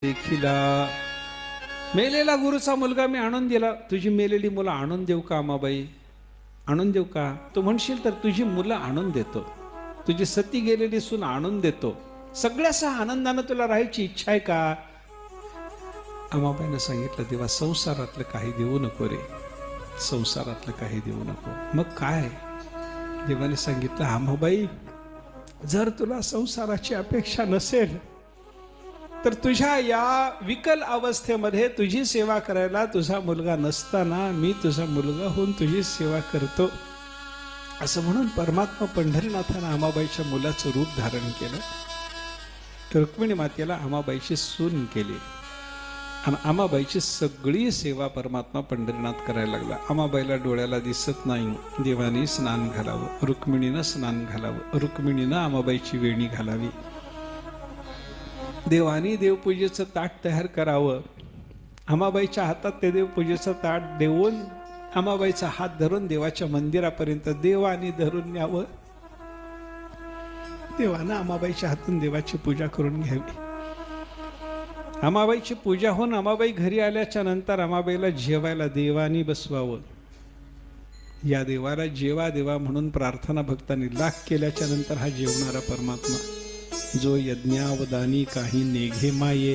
देखिला मेलेला गुरुचा मुलगा मी आणून दिला. तुझी मेलेली मुलं आणून देऊ का अमाबाई? आणून देऊ का? तू म्हणशील तर तुझी मुलं आणून देतो, तुझी सती गेलेली सून आणून देतो. सगळ्यासह आनंदानं तुला राहायची इच्छा आहे का? अमाबाईनं सांगितलं, देवा संसारातलं काही देऊ नको रे, संसारातलं काही देऊ नको. मग काय? देवाने सांगितलं, अमाबाई जर तुला संसाराची अपेक्षा नसेल तर तुझ्या या विकल अवस्थेमध्ये तुझी सेवा करायला तुझा मुलगा नसताना मी तुझा मुलगा होऊन तुझी सेवा करतो. असं म्हणून परमात्मा पंढरीनाथानं अमाबाईच्या मुलाचं रूप धारण केलं. रुक्मिणी मातेला अमाबाईची सून केली आणि अमाबाईची सगळी सेवा परमात्मा पंढरीनाथ करायला लागला. अमाबाईला डोळ्याला दिसत नाही, देवाने स्नान घालावं, रुक्मिणीनं स्नान घालावं, रुक्मिणीनं अमाबाईची वेणी घालावी, देवानी देवपूजेचं ताट तयार करावं, अमाबाईच्या हातात ते देवपूजेचं ताट देऊन अमाबाईचा हात धरून देवाच्या मंदिरापर्यंत देवानी धरून न्यावं. देवानं अमाबाईच्या हातून देवाची पूजा करून घ्यावी. अमाबाईची पूजा होऊन अमाबाई घरी आल्याच्या नंतर अमाबाईला जेवायला देवानी बसवावं. या देवाला जेवा देवा म्हणून प्रार्थना भक्तांनी लाख केल्याच्या नंतर हा जेवणारा परमात्मा, जो यज्ञावदानी काही नेघे माये